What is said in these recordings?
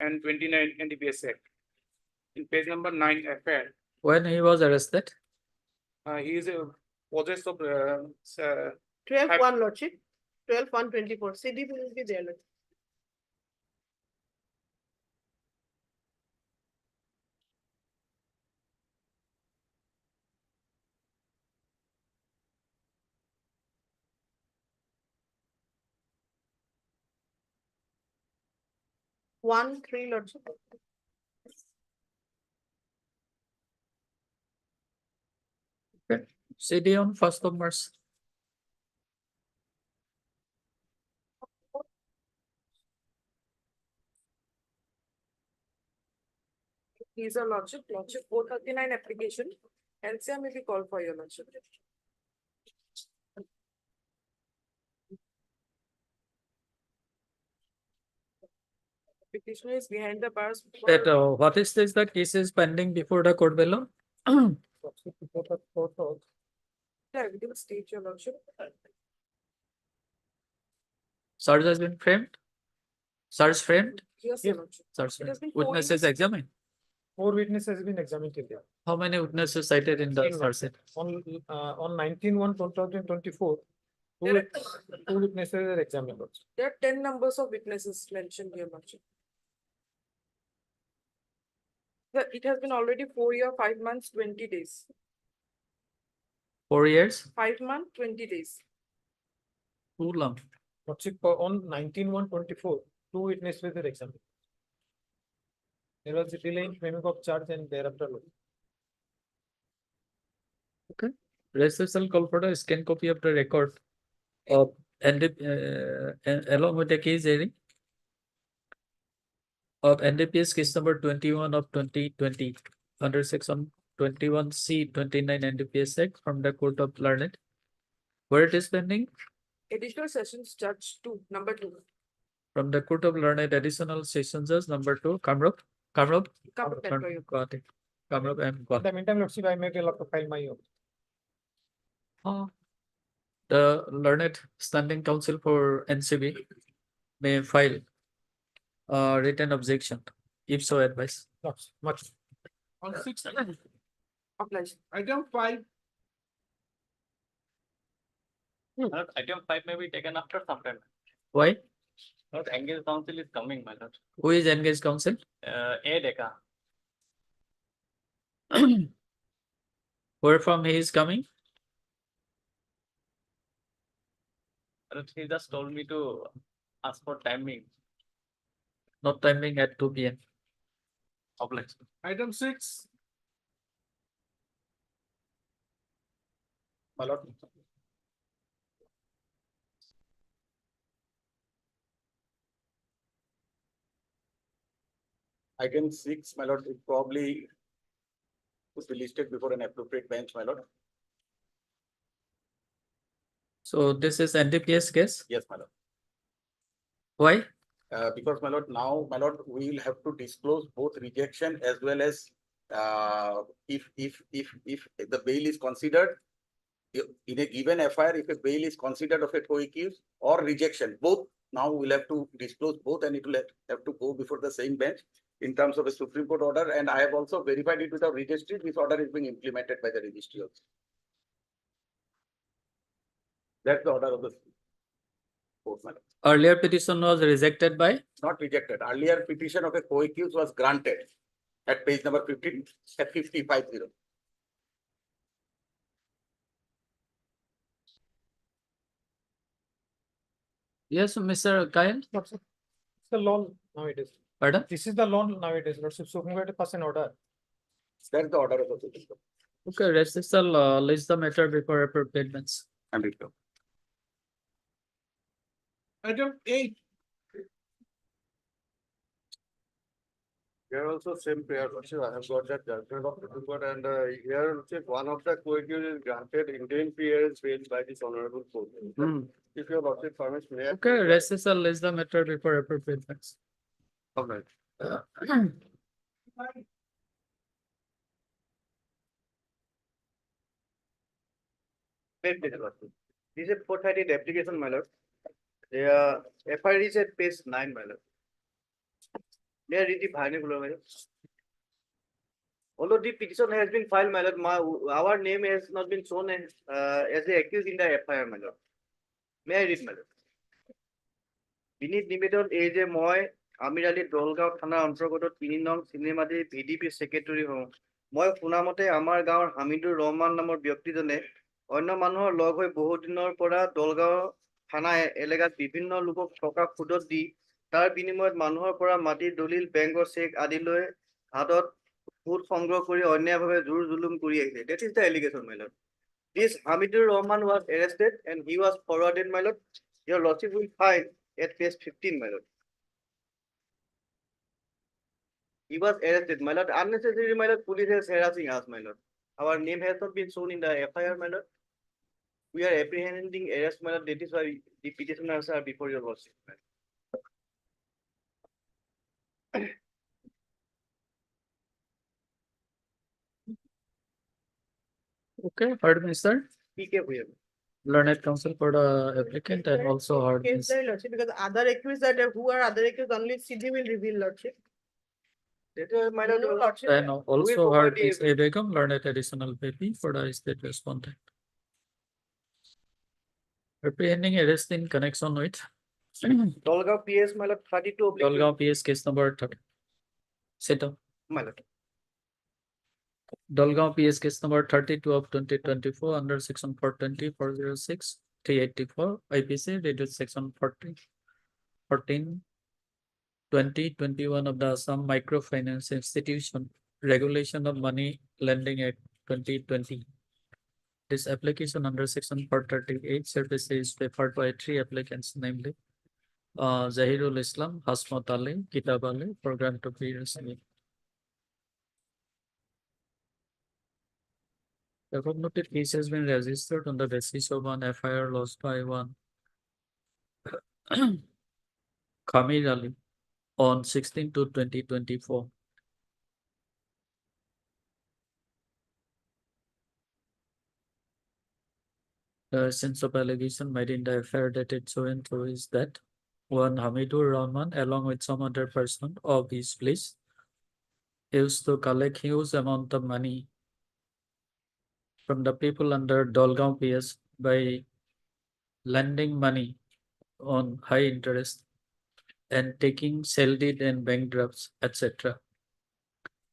and 29 NDPS Act. In page number 9 FR, When he was arrested? he is possessed of 12-1, Lordship. 12-1-24. CD will be there, Lordship. One, 3, Lordship. Okay. CD on 1st of March. These are Lordship. Lordship 439 application. LCR may be called for your Lordship. Petitioner is behind the bars. That what is this? The case is pending before the court below. Yeah, we will state your Lordship. Charge has been framed. Charge framed. Yes, Yes. Lordship. Charge It has been framed. 4 Witnesses years. examined. 4 witnesses has been examined till there. How many witnesses cited in the 16 charge sheet? On 19/1/2024, There two witnesses are examined. There are 10 numbers of witnesses mentioned here, Lordship. It has been already 4 years, 5 months, 20 days. 4 years? 5 months, 20 days. Too long. On 19/1/24, two witnesses were examined. There was a delay in framing of charge and thereafter. Recessal call for the scan copy of the record of along with the case hearing of NDPS case number 21 of 2020 under section 21C 29 NDPS Act from the Court of Learned. Where it is pending? Additional Sessions Judge 2, number 2. From the Court of Learned Additional Sessions Judge number 2, Kamrup. Kamrup Kamrup Metro. got it. Kamrup and In got the meantime, Lordship, I make a lot to file my own. the Learned Standing Counsel for NCB may file written objection if so advised. Not much. on 6 Obliged. item 5. Lord, item 5 may be taken after some time. Why? Lord, engaged counsel is coming, my lord. Who is engaged counsel? A Deka. Where from he is coming? Lord, he just told me to ask for timing. Not timing at 2 p.m. Obliged. Item 6. My lord. Item 6, my lord, it probably could be listed before an appropriate bench, my lord. So this is NDPS case. Yes, my lord. Why? Because, my lord, now, my lord, we will have to disclose both rejection as well as if the bail is considered in a given FIR, if a bail is considered of a co-accused or rejection, both now we'll have to disclose both, and it will have to go before the same bench in terms of a Supreme Court order. And I have also verified it with our registry. This order is being implemented by the registry also. That's the order of the court, madam. Earlier petition was rejected by? Not rejected. Earlier petition of a co-accused was granted at page number 15 at 5050. Yes, Mr. Kyle. Lordship, it's the law nowadays. Pardon? This is the law nowadays, Lordship. So who had to pass an order? That's the order of the Supreme Court. Okay, recessal list the matter before appropriate bench. And it. Item 8. Here also same prayer, Lordship. I have got that judgment of the court, and here Lordship, one of the co-accused is granted interim PRS bail by this honorable court. If your Lordship permits, may I? Okay, recessal list the matter before appropriate bench. Alright. Wait, please, Lordship. This is 430 application, my lord. FIR is at page 9, my lord. May I read the vernacular, my lord? Although the petition has been filed, my lord, our name has not been shown as the accused in the FIR, my lord. May I read, my lord? বিনীত নিবেদন এই যে মই আমির আলী দলগাঁও থানাৰ অন্তৰ্গত ৩ নং চিনেমাদি VDP secretary হওঁ মই শুনা মতে আমাৰ গাঁৱৰ হামিদুৰ ৰহমান নামৰ ব্যক্তিজনে অন্য মানুহৰ লগ হৈ বহু দিনৰ পৰা দলগাঁও থানা এলেকাত বিভিন্ন লোকক টকা সুদত দি তাৰ বিনিময়ত মানুহৰ পৰা মাটি দলিল বেংকৰ চেক আদি লৈ হাতত সুদ সংগ্ৰহ কৰি অন্যায়ভাৱে জোৰ জুলুম কৰি আহিছে that is the allegation my lord this Hamidur Rahman was arrested and he was forwarded my lord your lordship will find at page 15 my lord he was arrested my lord unnecessarily my lord police is harassing us my lord our name has not been shown in the FIR my lord we are apprehending arrest my lord that is why the petitioners are before your lordship my lord. Okay, heard Mr. PK Bhuyan. Learned counsel for the applicant and also heard Case Ms. their lordship, because other accused that who are other accused only CD will reveal lordship. That is my lord. No lordship. And also heard property Ms. A. Begum, learned additional PP for the state respondent. Apprehending arrest in connection with Dolgaon PS my lord 32 oblique Dolgaon PS case number 30. Sit down. my lord. Dolgaon PS case number 32 of 2024 under section 420, 406, 384 IPC reduced section 14, 20, 21 of the Assam Microfinance Institution Regulation of Money Lending Act 2020. This application under section 438 service is preferred by 3 applicants, namely Zahirul Islam, Hasmat Ali, Kitab Ali, for grant to be received. The above noted case has been registered on the basis of an FIR lodged by one Khamir Ali on 16/2/2024. The essence of allegation made in the FIR dated so and so is that one Hamidur Rahman, along with some other person of his place, used to collect huge amount of money from the people under Dolgaon PS by lending money on high interest and taking sale deed and bank drafts, etc.,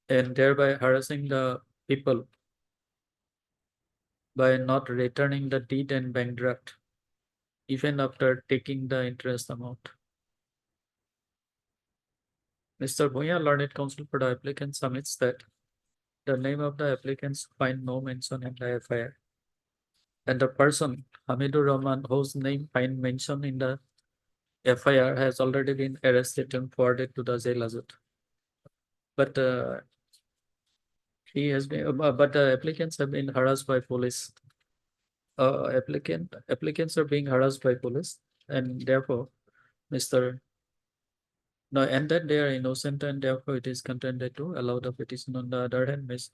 and thereby harassing the people by not returning the deed and bank draft, even after taking the interest amount. Mr. Bhuya, learned counsel for the applicant, submits that the name of the applicants find no mention in the FIR, and the person Hamidur Rahman, whose name find mention in the FIR, has already been arrested and forwarded to the jail hazard. But he has been, but the applicants have been harassed by police. Applicants are being harassed by police, and therefore, and that they are innocent, and therefore it is contended to allow the petition. On the other hand, Ms.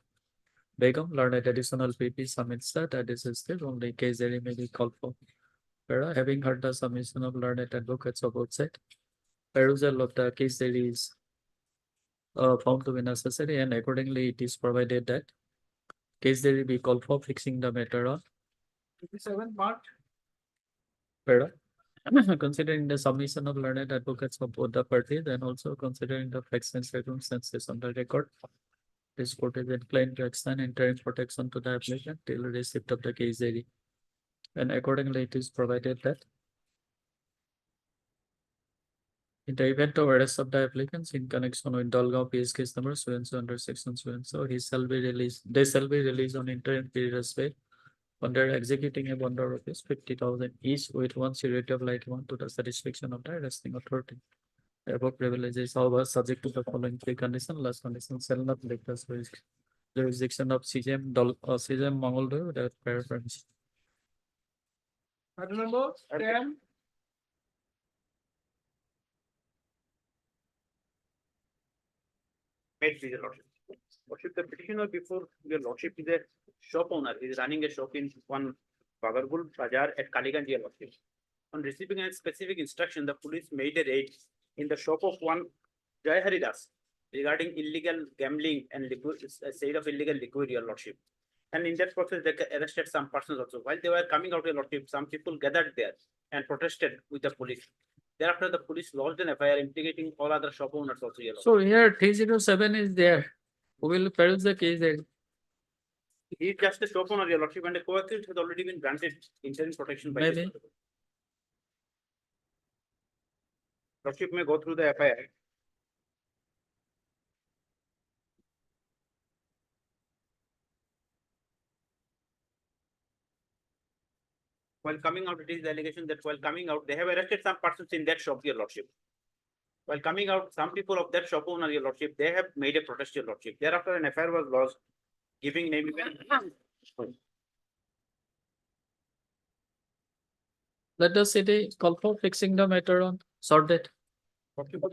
Begum, learned additional PP, submits that this is still only case there may be called for. Having heard the submission of learned advocates of both sides, perusal of the case there is found to be necessary, and accordingly it is provided that case there be called for fixing the matter on 57 March. Considering the submission of learned advocates of both the parties and also considering the facts and circumstances on the record, this court is inclined to extend interim protection to the applicant till receipt of the case diary. And accordingly, it is provided that in the event of arrest of the applicants in connection with Dolgaon PS case number so and so under section so and so, they shall be released on interim period bail under executing a bond of rupees 50,000 each with one security of like one to the satisfaction of the arresting authority. The above privileges, however, subject to the following three conditions. Last condition shall not leave the jurisdiction of CJM Mangaldoi without prior permission. Item number 10. Made with your lordship. Lordship, the petitioner before your lordship is a shop owner. He is running a shop in one Bagargul Bazaar at Kaliganj, your lordship. On receiving a specific instruction, the police made a raid in the shop of one Jai Haridas regarding illegal gambling and liquid, sale of illegal liquid, your lordship. And in that process, they arrested some persons also. While they were coming out, your lordship, some people gathered there and protested with the police. Thereafter, the police lodged an FIR implicating all other shop owners also, your lordship. So here 307 is there. Who will peruse the case there? He is just a shop owner, your lordship, and a co-accused has already been granted interim protection by Maybe. this. Lordship may go through the FIR. While coming out, it is the allegation that while coming out, they have arrested some persons in that shop, your lordship. While coming out, some people of that shop owner, your lordship, they have made a protest, your lordship. Thereafter, an FIR was lodged, giving name. Let the city call for fixing the matter on sort date.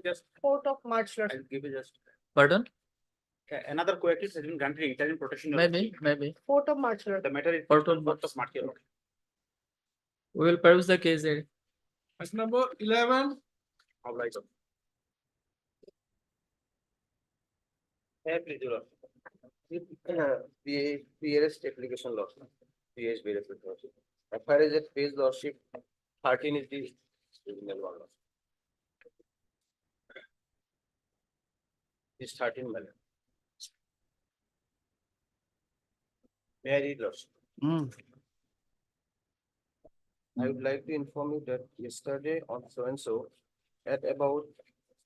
Just, 4th of March, Lordship. I'll give you just, Pardon? another co-accused has been granted interim protection. your Maybe, lordship. maybe. 4th of March, Lordship. The matter is. 4th of 4th March. of March, your lordship. We will peruse the case there. Case number 11. Obliged. Yeah, please, your lordship. PRS application law. PH benefit lordship. FIR is at page lordship 13 is the criminal one. Is 13 million. May I read lordship? I would like to inform you that yesterday on so and so at about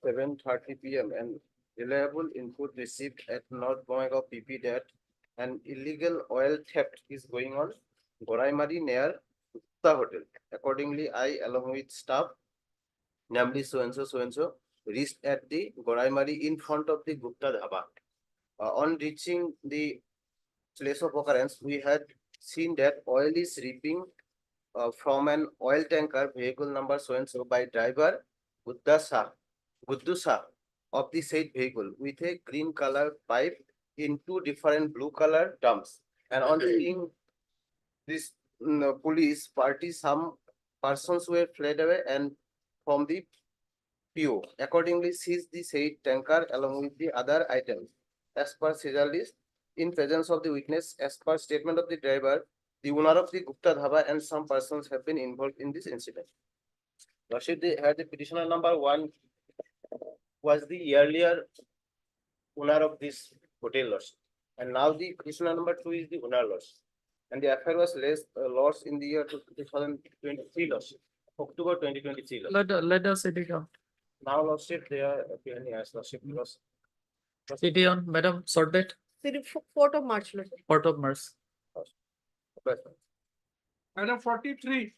7:30 PM and reliable input received at North Bongaigaon PP that an illegal oil theft is going on Goraimari near the hotel. Accordingly, I along with staff, namely so and so, reached at the Goraimari in front of the Gupta Dhaba. On reaching the place of occurrence, we had seen that oil is reaping from an oil tanker vehicle number so and so by driver Guddu Shah of the said vehicle with a green color pipe in two different blue color dumps. And on seeing this police party, some persons were fled away and from the PO. Accordingly, seized the said tanker along with the other items. As per Caesar list, in presence of the witness, as per statement of the driver, the owner of the Gupta Dhaba and some persons have been involved in this incident. Lordship, they had the petitioner number 1 was the earlier owner of this hotel, lordship. And now the petitioner number 2 is the owner, lordship. And the affair was lost in the year 2023, lordship. October 2023, lordship. Let the city come. Now, lordship, they are appearing as lordship because City on, madam, sort date, City 4th of March, Lordship. 4th of March. Madam 43.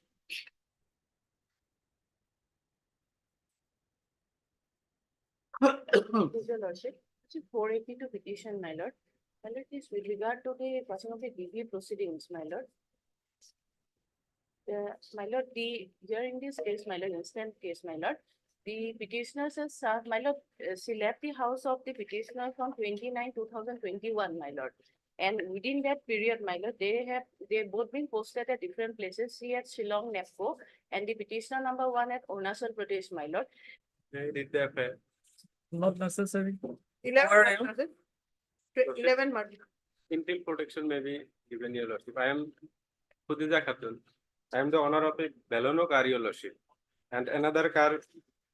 Is your lordship, 482 petition, my lord. My lord, is with regard to the passing of the DV proceedings, my lord. My lord, during this case, my lord, instant case, my lord, the petitioners has served, my lord, she left the house of the petitioner from 29/2021, my lord. And within that period, my lord, they both been posted at different places. She at Shillong, NEPCO, and the petitioner number 1 at Arunachal Pradesh, my lord. I did the affair. Not necessary. 11 Or March, you? Lordship. 11 March. Interim protection may be given, your lordship. I am Khudija Khatun. I am the owner of a Baleno car, your lordship. And another car is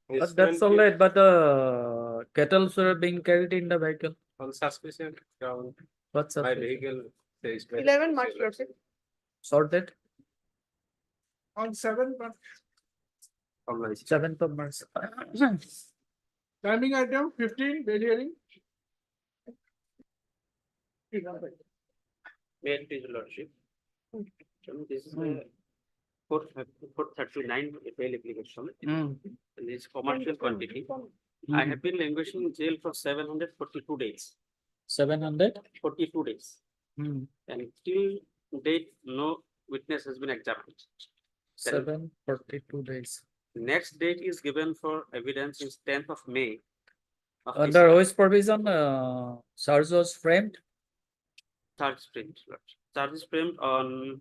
But that's all right, but kettles were being carried in the vehicle. on suspicion ground. What's My up? vehicle says. 11 March, Lordship. Sort date, On 7th, 7th of March. timing item 15, bail hearing. May I please, your lordship? This is a 439 bail application. And this commercial quantity. I have been languishing in jail for 742 days, 700? 42 days. Hmm. And till date, no witness has been examined. 742 days. Next date is given for evidence is 10th of May. of this Under which provision, charge was framed? charge framed, lordship. Charge is framed on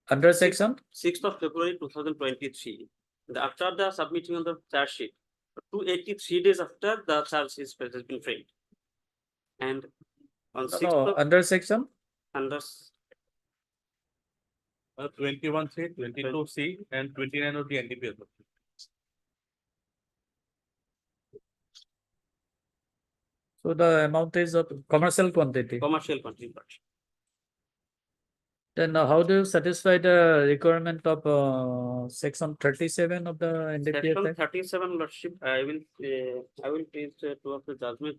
Under section? 6th of February 2023. After the submitting of the charge sheet, 283 days after the charge has been framed. And on No, 6th no, of under section, under 21C, 22C, and 29 of the NDPS. so the amount is of commercial quantity. commercial quantity production. Then how do you satisfy the requirement of section 37 of the NDPS Section Act? 37, Lordship, I will place two of the judgment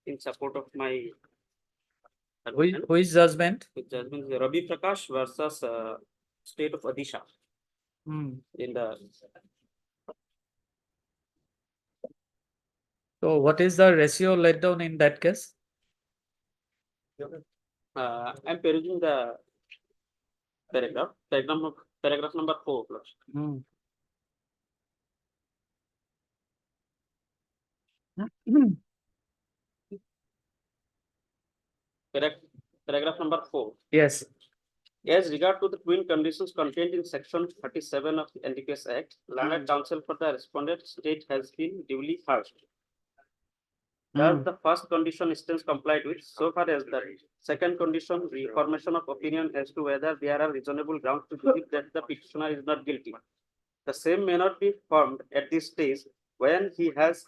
in support of my argument. Who is judgment? The judgment is Ravi Prakash versus state of Odisha Hmm. in the So what is the ratio laid down in that case? I'm perusing the paragraph number 4, Lordship. Hmm. Paragraph number 4. Yes. As regard to the twin conditions contained in section 37 of the NDPS Act, learned counsel for the respondent state has been duly heard. Thus, Hmm. the first condition stands complied with, so far as the second condition, the formation of opinion as to whether there are reasonable grounds to believe that the petitioner is not guilty. The same may not be formed at this stage when he has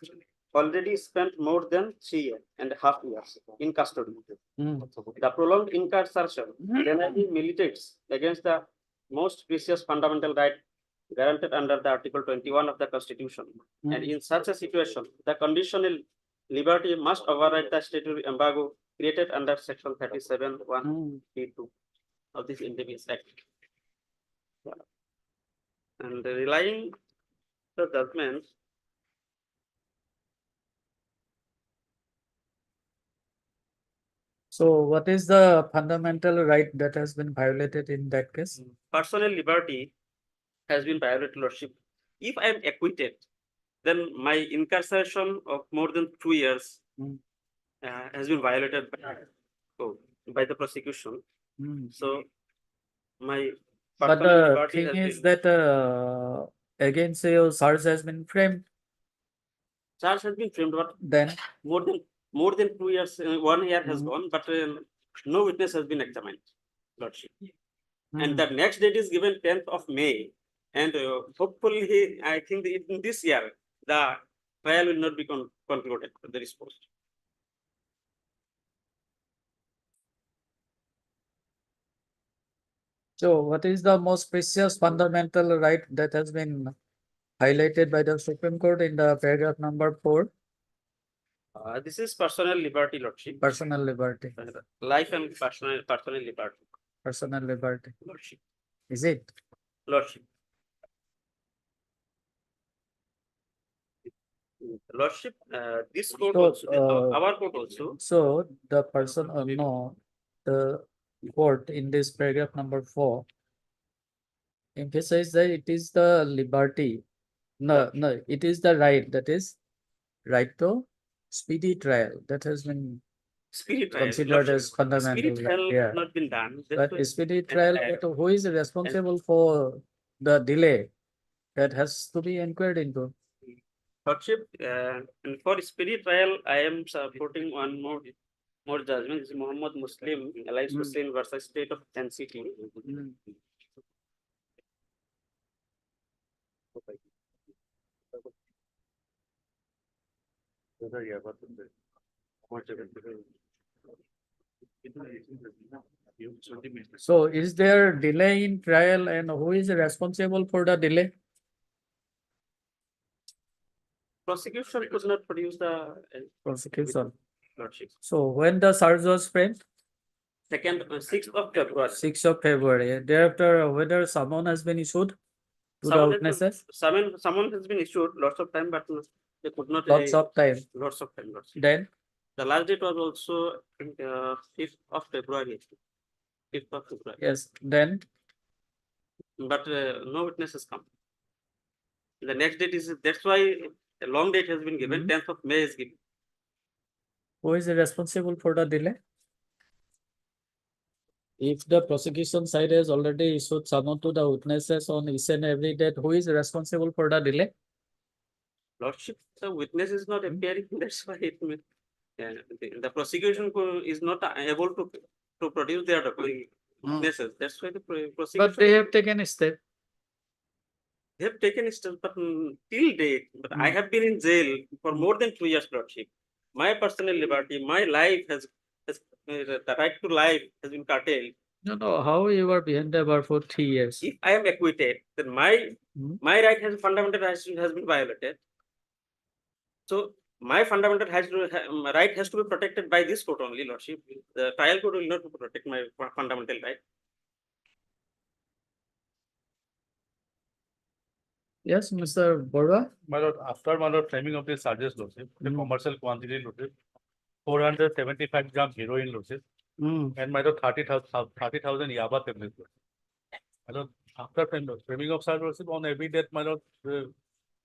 already spent more than 3.5 years in custody. Hmm. The prolonged incarceration generally militates against the most precious fundamental right guaranteed under the Article 21 of the Constitution. And in such a situation, the conditional liberty must override the statutory embargo created under Section 37(1)(b)(2) of this NDPS Act. And relying the judgment, So what is the fundamental right that has been violated in that case? personal liberty has been violated, Lordship. If I am acquitted, then my incarceration of more than 2 years Hmm. has been violated by the prosecution. Hmm. So my But personal the liberty thing has is been, that against your charge has been framed, charge has been framed, but then more than 2 years, 1 year has Mhm. gone, but no witness has been examined, Lordship. Hmm. And the next date is given 10th of May. And hopefully, I think that in this year, the trial will not be concluded. There is post. So what is the most precious fundamental right that has been highlighted by the Supreme Court in the paragraph number 4, This is personal liberty, Lordship. personal liberty, Life and personal liberty, personal liberty, Lordship. is it? Lordship. Lordship, this court So, also, our court also, So the person, no, the court in this paragraph number 4 emphasize that it is the liberty. No, it is the right, that is right to speedy trial that has been spirit trial. considered as Lordship. fundamental. Spirit trial right, yeah. has not been done. That's But why- speedy trial, and- but who is responsible for the delay? That has to be inquired into. Lordship, and for spirit trial, I am supporting one more judgment. This is Muhammad Muslim, Alice Hmm. Hussain versus State of NCT. Hmm. So is there delay in trial and who is responsible for the delay? Prosecution could not produce the Prosecution. Lordship. So when the charge was framed? 6th of February. 6th of February. Thereafter, whether someone has been issued to the Someone has witnesses? Someone has been issued lots of time, but they could not. Lots of time. Lots of time. Lordship. Then, The last date was also 5th of February. 5th of February. yes, then, But no witness has come. The next date is, that's why a long date has been given, Mhm. 10th of May is given. who is responsible for the delay? If the prosecution side has already issued summon to the witnesses on each and every date, who is responsible for the delay? Lordship, the witness is not appearing, that's why it may, the prosecution is not able to produce their witnesses, that's why the prosecution. But they have taken a step. They have taken steps, but till date, but I have been in jail for more than 2 years, Lordship. My personal liberty, my life has the right to life has been curtailed. No, how you were behind the bar for 3 years? If I am acquitted, then my right has fundamental rights has been violated. So my fundamental right has to be protected by this court only, Lordship. The trial court will not protect my fundamental right. Yes, Mr. Borwa? My lord, after my lord framing of the charges, lordship, the commercial quantity, lordship, 475 gram heroin, lordship, and my lord 30,000 yaba tablets, lordship. My lord, after framing of charge, lordship, on every death, my lord,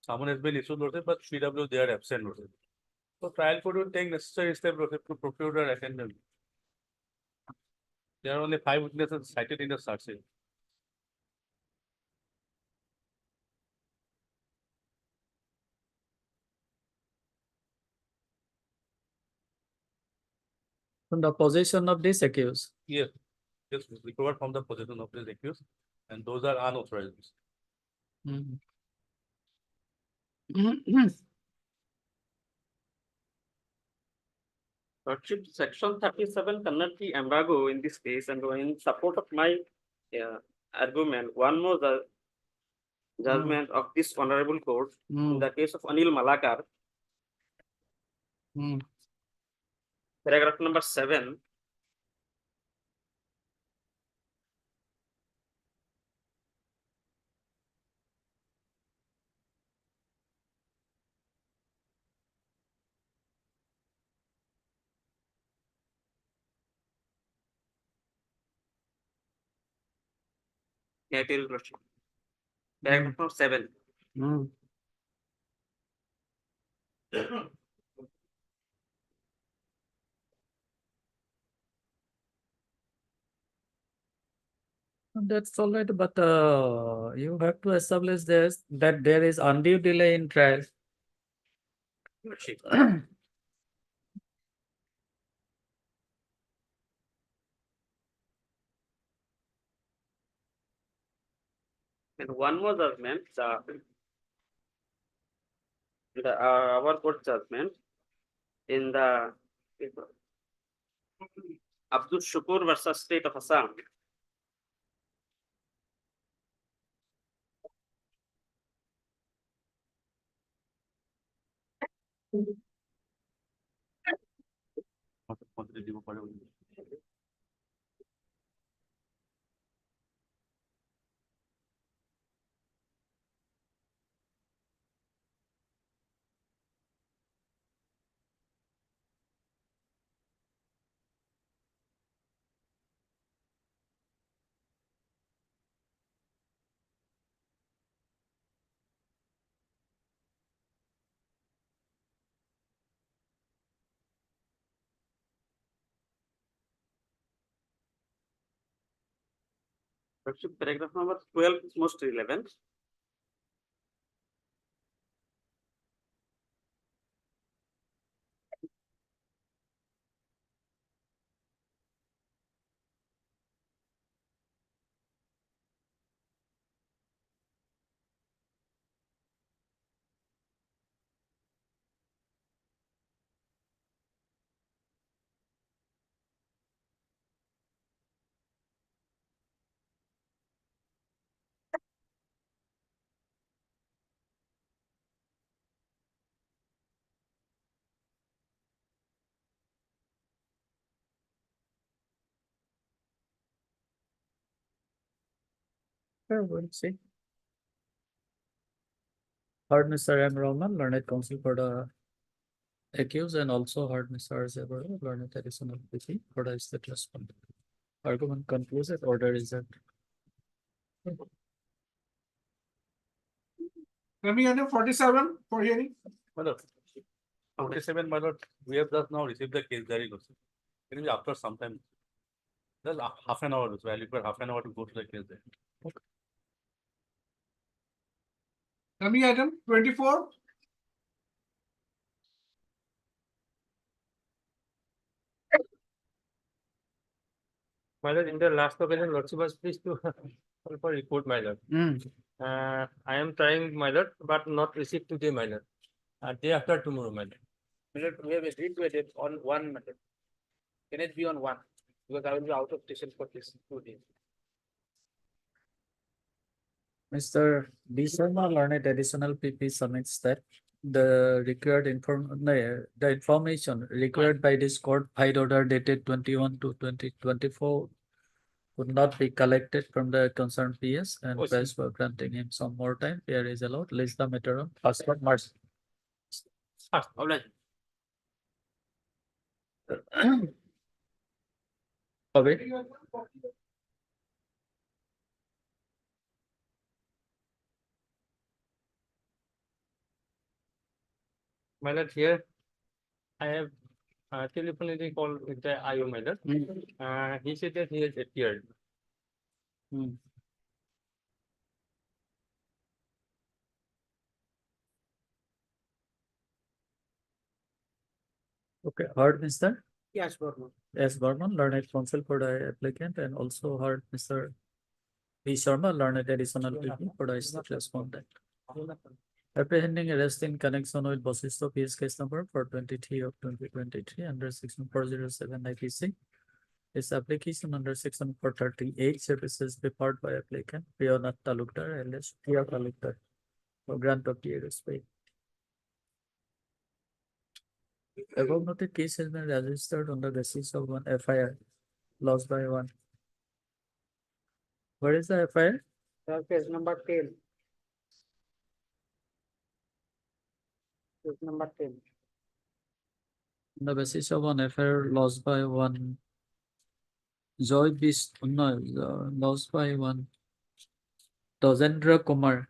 someone has been issued, lordship, but PW they are absent, lordship. So trial court will take necessary steps, lordship, to procure their attendance. There are only 5 witnesses cited in the charge sheet. From the possession of this accused. Yes, yes, recovered from the possession of this accused, and those are unauthorized. Lordship, section 37 cannot be embargo in this case, and in support of my argument, one more judgment of this honorable court in the case of Anil Malakar, paragraph number 7. Yeah, it is, Lordship. Paragraph number 7. That's all right, but you have to establish this that there is undue delay in trial. Lordship. And one more judgment, our court judgment in the Abdul Shukur versus State of Assam. Paragraph number 12 is most relevant. Sure, we'll see. Heard Mr. M. Roman, learned counsel for the accused, and also heard Mr. Arzabara, learned additional PC for the state respondent. Argument concluded, order is that. Coming under 47 for hearing. My lord, 47, my lord, we have just now received the case diary, lordship. It will be after some time. Just half an hour, so I'll require half an hour to go to the case diary. Coming item 24. My lord, in the last occasion, lordship was pleased to call for report, my lord. I am trying, my lord, but not received today, my lord. Day after tomorrow, my lord. My lord, we have agreed to a date on 1, my lord. Can it be on 1? Because I will be out of station for this 2 days. Mr. B. Sharma learned additional PP submits that the required the information required by this court fight order dated 21/2/2024 would not be collected from the concerned PS and press for granting him some more time. Here is allowed. List the matter on passport March. Okay. My lord, here I have telephonically called with the IO, my lord. He said that he has appeared. Okay, heard Mr. Yes, Burma. S. Burman, learned counsel for the applicant, and also heard Mr. B. Sharma, learned additional PP for the state respondent. Apprehending arrest in connection with Bosisto PS case number 423 of 2023 under section 407 IPC. This application under section 438 services prepared by applicant Priyonath Talukdar alias Priya Talukdar for grant of TRS pay. Above noted case has been registered on the basis of one FIR lost by one. Where is the FIR? Case number 10. Case number 10. On the basis of one FIR lost by one Joy Beast, no, lost by one Dozendra Kumar.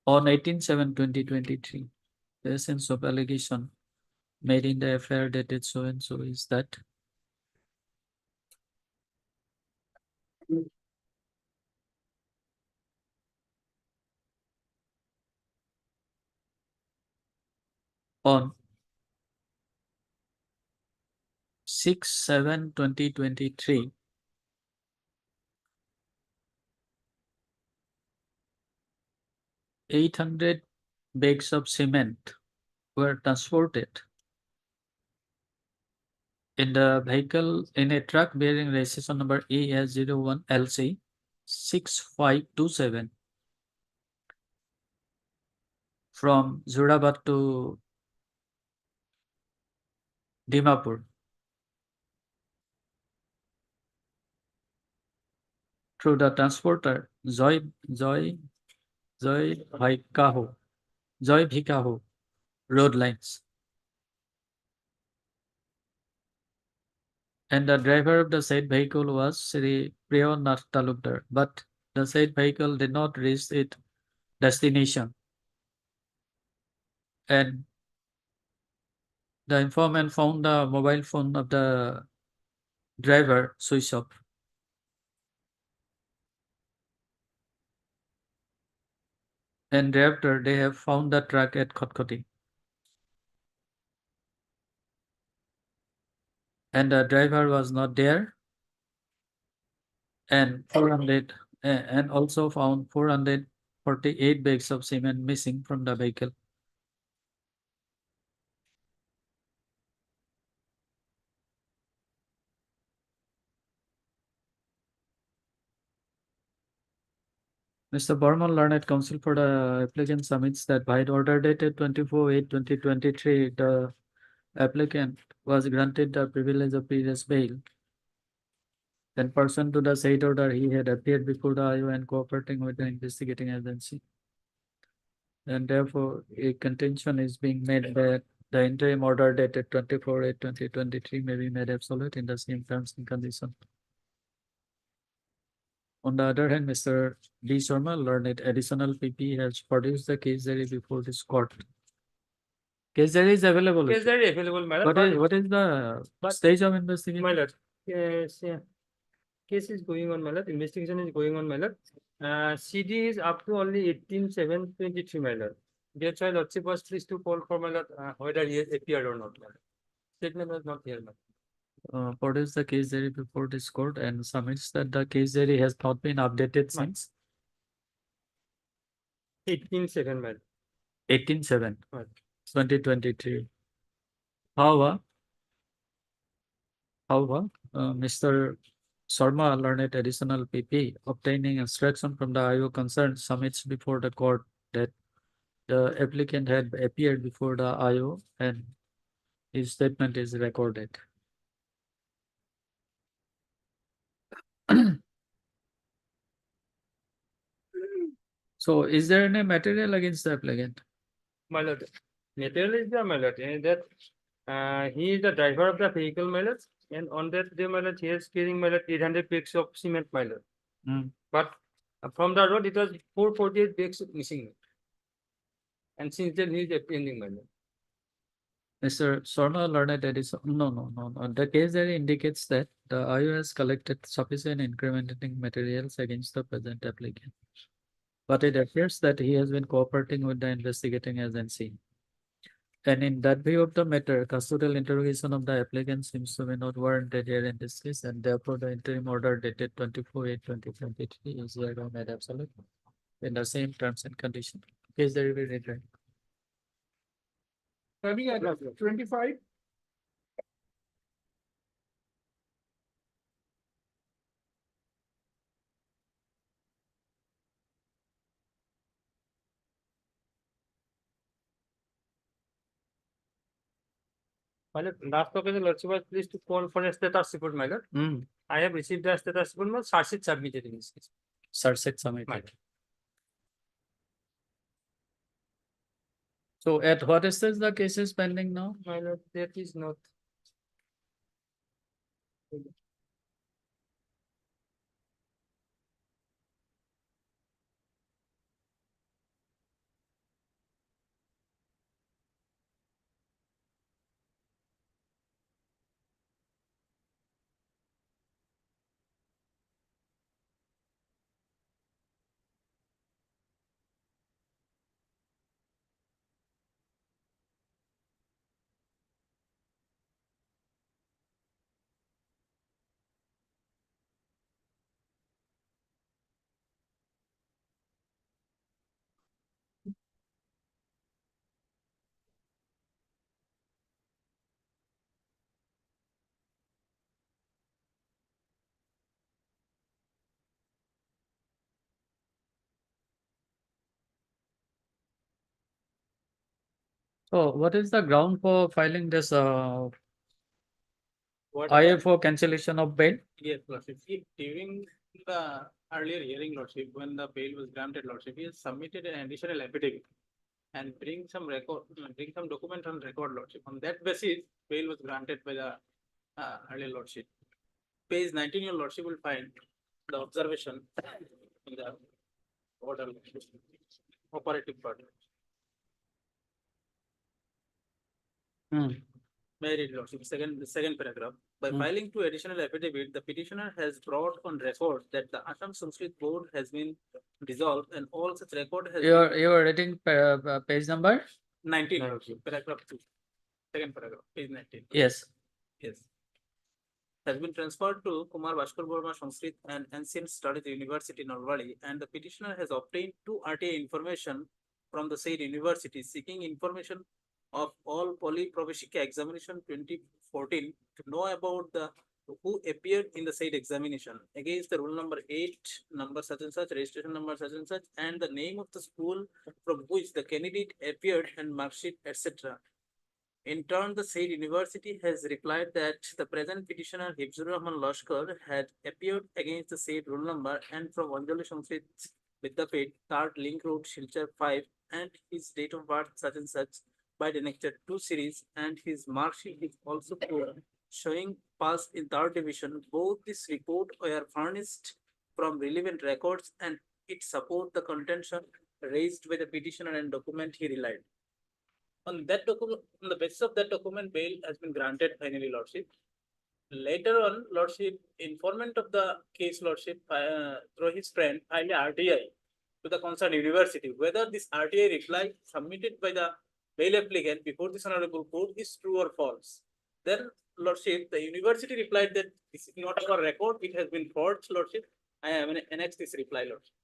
On 18/7/2023, the essence of allegation made in the FIR dated so and so is that on 6/7/2023, $800 bags of cement were transported in the vehicle in a truck bearing registration number AS01 LC 6527 from Zurabad to Dimapur. Through the transporter Joy Bhikaho road lines. And the driver of the said vehicle was Sri Priyonath Talukdar, but the said vehicle did not reach its destination. And the informant found the mobile phone of the driver switched off. And thereafter, they have found the truck at Kotkoti. And the driver was not there. And and also found 448 bags of cement missing from the vehicle. Mr. Burman, learned counsel for the applicant, submits that by the order dated 24/8/2023, the applicant was granted the privilege of previous bail. In person to the said order, he had appeared before the IO and cooperating with the investigating agency. And therefore, a contention is being made that the interim order dated 24/8/2023 may be made absolute in the same terms and conditions. On the other hand, Mr. D. Sharma, learned additional PP, has produced the case diary before this court. Case diary is available. Case diary available, my lord. What is the stage of investigation? My lord, yes, yeah. Case is going on, my lord. Investigation is going on, my lord. CD is up to only 18/7/23, my lord. That's why Lordship was pleased to call for my lord, whether he has appeared or not. My lord. Statement was not here. My lord. Produce the case diary before this court and submits that the case diary has not been updated Right. since 18 my lord. 18/7, Right. 2023. However, Mr. Sharma learned additional PP, obtaining instruction from the IO concerned submits before the court that the applicant had appeared before the IO and his statement is recorded. So is there any material against the applicant? My lord, material is there, my lord, and that he is the driver of the vehicle, my lord, and on that day, my lord, he is carrying, my lord, 800 bags of cement, my lord. Mm. But from the road, it was 448 bags missing. And since then, he is apprehending, my lord. Mr. Sharma learned additional, no. The case diary indicates that the IO has collected sufficient incriminating materials against the present applicant. But it appears that he has been cooperating with the investigating agency. And in that view of the matter, custodial interrogation of the applicant seems to be not warranted here in this case, and therefore the interim order dated 24/8/2023 is hereby made absolute in the same terms and conditions. Case diary will be read. Coming at 25. My lord, last occasion, Lordship was pleased to call for a status report, my lord. I have received the status report, my charge sheet submitted in this case. Charge submitted. Right. So at what stage the case is pending now? My lord, that is not. So what is the ground for filing this What? IFO cancellation of bail? Yes, Lordship. See, during the earlier hearing, Lordship, when the bail was granted, Lordship, he has submitted an additional affidavit and bring some document on record, Lordship. On that basis, bail was granted by the earlier Lordship. Page 19, your Lordship will find the observation in the order, Lordship, operative part. May I read, Lordship, the second paragraph. By filing two additional affidavit, the petitioner has brought on record that the Assam Sanskrit Board has been dissolved and all such record has You are reading page number? 19, Lordship, paragraph 2. Second paragraph, page 19. Yes. Yes. Has been transferred to Kumar Bhaskar Burma Sanskrit and Ancient Studies University, Nalbari, and the petitioner has obtained two RTA information from the said university seeking information of all Poly Praveshika examination 2014 to know about the who appeared in the said examination against the rule number 8, number such and such, registration number such and the name of the school from which the candidate appeared and mark sheet, etc. In turn, the said university has replied that the present petitioner Hibzur Rahman Lashkar had appeared against the said rule number and from Anjali Sanskrit Vidyapit, 3rd Link Road, Silchar 5, and his date of birth such and such by the next 2 series, and his mark sheet is also poor, showing pass in 3rd division. Both this report were furnished from relevant records and it support the contention raised by the petitioner and document he relied. On that document, on the basis of that document, bail has been granted finally, Lordship. Later on, Lordship, informant of the case, Lordship, through his friend, filed RTI to the concerned university whether this RTI reply submitted by the bail applicant before this honorable court is true or false. Then, Lordship, the university replied that this is not our record, it has been forged, Lordship. I am annex this reply, Lordship.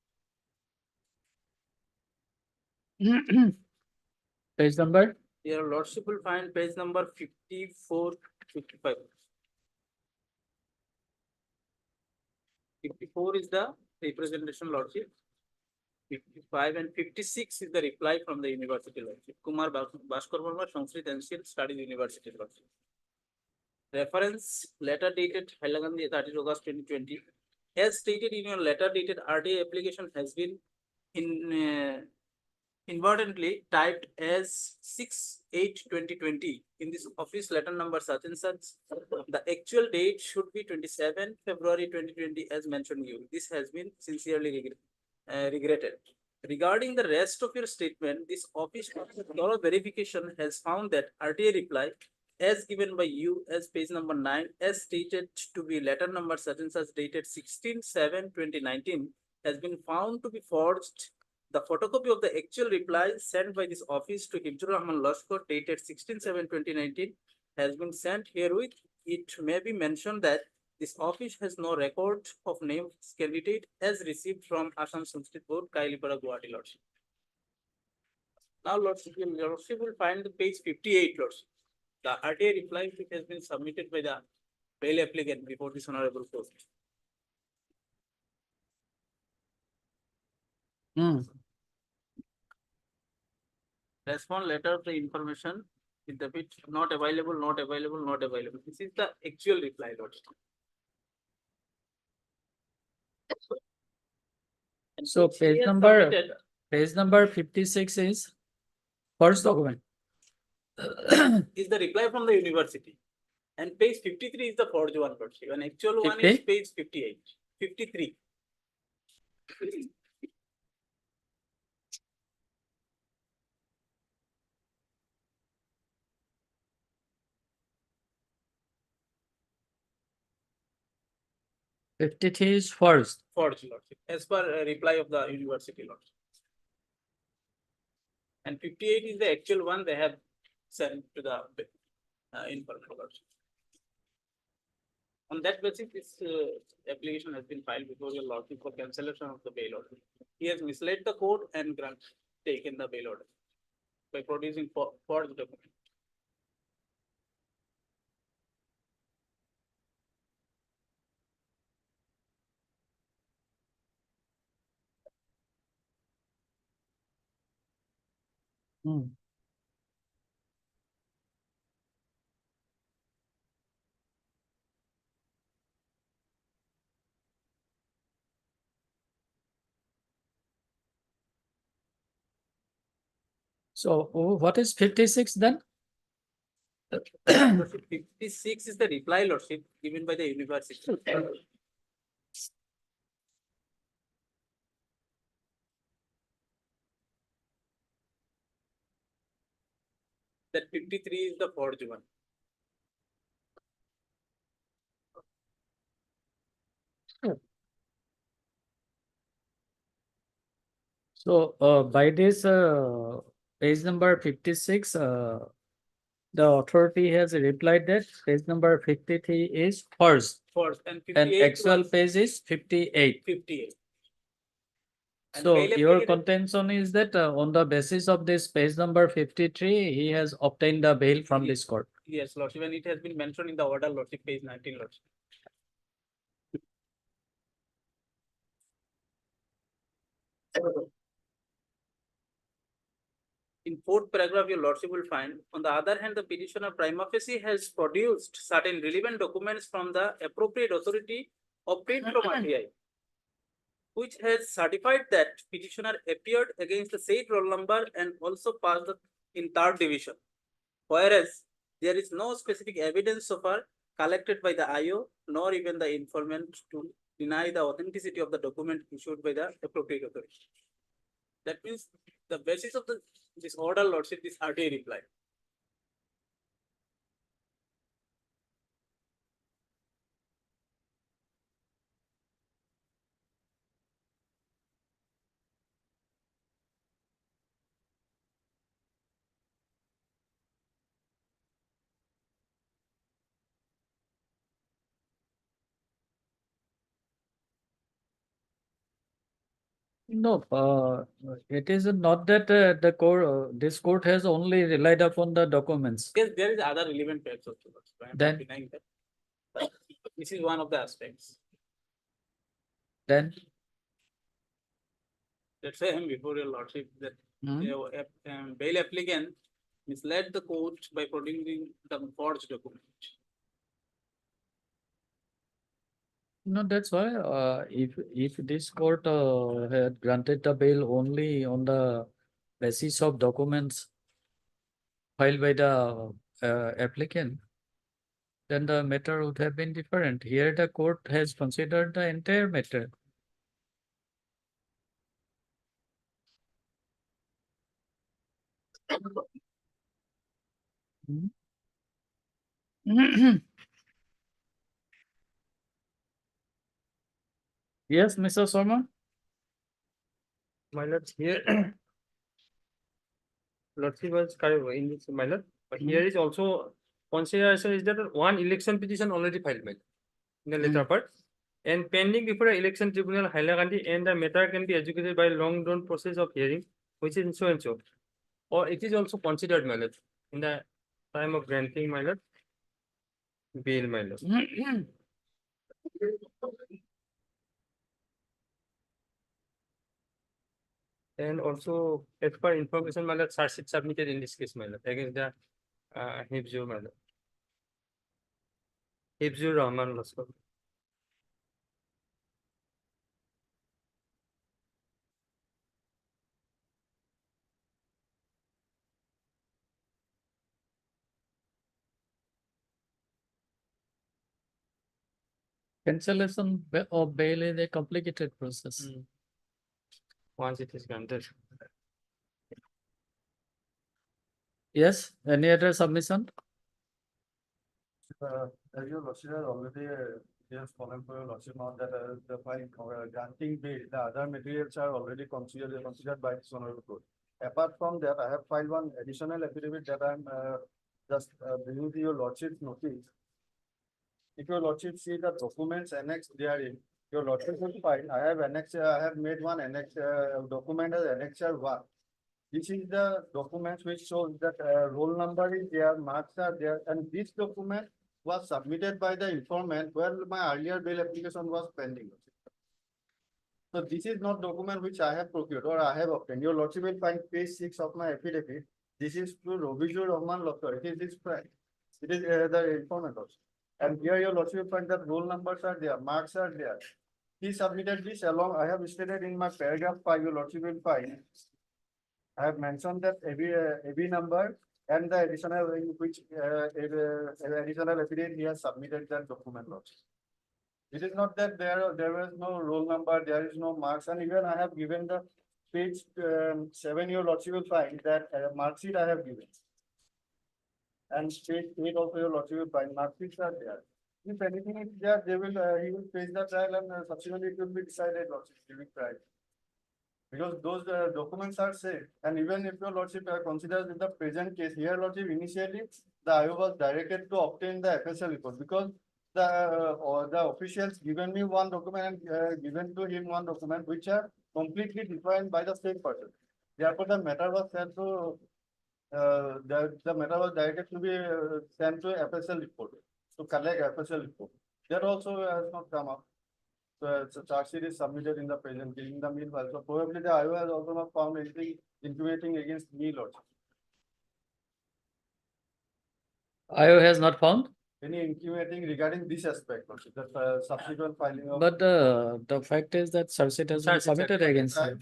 Page number? Your Lordship will find page number 54, 55. 54 is the representation, Lordship. 55 and 56 is the reply from the university, Lordship. Kumar Bhaskar Verma, Sanskrit Ancient Studies University, Lordship. Reference letter dated Hailakandi 30 August 2020. As stated in your letter dated RTA application has been inadvertently typed as 6/8/2020 in this office letter number such and such. The actual date should be 27 February 2020 as mentioned you. This has been sincerely regretted. Regarding the rest of your statement, this office thorough verification has found that RTA reply as given by you as page number 9 as stated to be letter number such and such dated 16/7/2019 has been found to be forged. The photocopy of the actual reply sent by this office to Hibjur Rahman Lashkar dated 16/7/2019 has been sent herewith. It may be mentioned that this office has no record of name candidate as received from Assam Sanskrit Board, Kailipara, Guwahati, Lordship. Now, Lordship, your Lordship will find the page 58, Lordship. The RTA reply which has been submitted by the bail applicant before this honorable court. Respond letter of the information with the bit not available, not available, not available. This is the actual reply, Lordship. And So which he has submitted page number 56 is first document. is the reply from the university. And page 53 is the forged one, Lordship. And actual one 50? is page 58, 53. $53 is first. Forged, Lordship, as per reply of the university, Lordship. And 58 is the actual one they have sent to the information, Lordship. On that basis, this application has been filed before your Lordship for cancellation of the bail order. He has misled the court and taken the bail order by producing forged document. So what is 56 then? Lordship, 56 is the reply, Lordship, given by the university. That 53 is the forged one. So by this page number 56, the authority has replied that page number 53 is first Forged and and 58 actual was page is 58. 58. And So bail your applicant- contention is that on the basis of this page number 53, he has obtained the bail from this court. Yes, Lordship, and it has been mentioned in the order, Lordship, page 19, Lordship. In fourth paragraph, your Lordship will find, on the other hand, the petitioner prima facie has produced certain relevant documents from the appropriate authority obtained from RTI, which has certified that petitioner appeared against the said roll number and also passed in third division. Whereas there is no specific evidence so far collected by the IO nor even the informant to deny the authenticity of the document issued by the appropriate authority. That means the basis of this order, Lordship, is RTI reply. No, it is not that the court, this court has only relied upon the documents. Yes, there is other relevant facts also. So I am Then- not denying that. This is one of the aspects. Then, Let's say before your lordship that hmm, bail applicant misled the court by producing the forged document. no, that's why, if this court, had granted the bail only on the basis of documents filed by the, applicant, then the matter would have been different. Here, the court has considered the entire matter. Hmm. Yes, Mr. Sharma? My lord, here lordship was correct in this, my lord, but here is also consideration is that one election petition already filed, my lord, in the later part. And pending before the election tribunal Hailakandi, and the matter can be educated by long drawn process of hearing, which is so and so. Or it is also considered, my lord, in the time of granting, my lord, bail, my lord. And also, as per information, my lord, charge sheet submitted in this case, my lord, against the Hibzur, my lord. Hibzur Rahman Laskar. Cancellation of bail is a complicated process. Once it is granted. Yes, any other submission? As your lordship has already, just fallen for your lordship on that, the file granting bail, the other materials are already considered by this honorable court. Apart from that, I have filed one additional affidavit that I'm, just, bringing to your lordship's notice. If your lordship see the documents annexed therein, your lordship will find, I have made one annex, document as annexure 1. This is the documents which shows that roll number is there, marks are there, and this document was submitted by the informant where my earlier bail application was pending. So this is not document which I have procured or I have obtained. Your lordship will find page 6 of my affidavit. This is to Robijur Rahman Laskar. It is this friend. It is the informant also. And here your lordship will find that roll numbers are there, marks are there. He submitted this along. I have stated in my paragraph 5. Your lordship will find. I have mentioned that every number and the additional which additional affidavit he has submitted that document also. It is not that there was no roll number, there is no marks, and even I have given the page 7. Your lordship will find that mark sheet I have given. And page 8 also your lordship will find mark sheets are there. If anything is there, they will he will face the trial and subsequently it will be decided lordship during trial. Because those documents are safe, and even if your lordship considers in the present case, here lordship initially the IO was directed to obtain the FSL report because the officials given me one document and given to him one document which are completely defined by the same person. Therefore, the matter was sent to the matter was directed to be sent to FSL report to collect FSL report. That also has not come up. So charge sheet is submitted in the present in the meanwhile. So probably the IO has also not found anything incriminating against me, lordship. IO has not found, Any incriminating regarding this aspect, lordship, that subsequent filing of. but the fact is that charge sheet has been Charge sheet, submitted against him.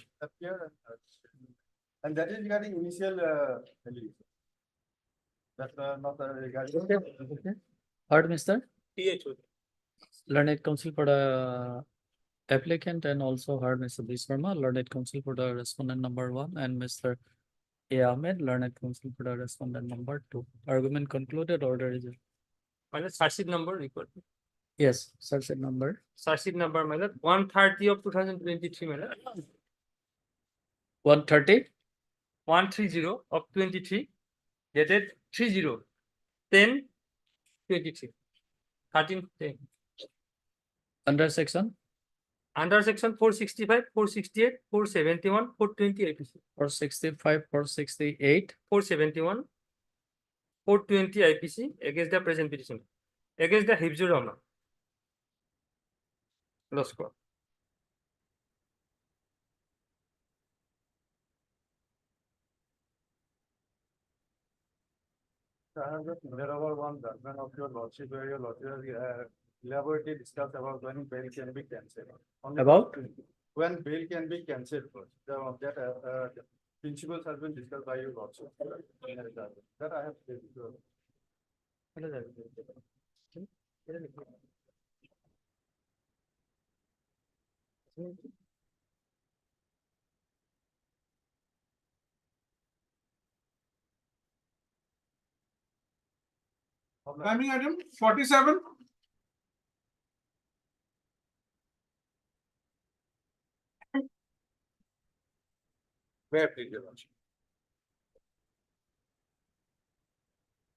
And that is regarding initial allegation. That's not regarding. Okay. Heard, Mr. THO. Learned counsel for the applicant and also heard Mr. B. Sharma, learned counsel for the respondent number 1, and Mr. A. Ahmed, learned counsel for the respondent number 2. Argument concluded, order is. My lord, charge sheet number record. Yes, search it number. Charge sheet number, my lord, 130 of 2023, my lord. 130. 130 of 23, dated 30/10/23, 13/10. Under section under section 465, 468, 471, 420 IPC, 465, 468, 471, 420 IPC against the present petition, against the Hibzur Rahman. Law School. I have just over one judgment of your lordship where your lordship elaborately discussed about when bail can be cancelled. About? When bail can be cancelled first. That principles has been discussed by your lordship. That I have. Timing item 47. Where please, your lordship.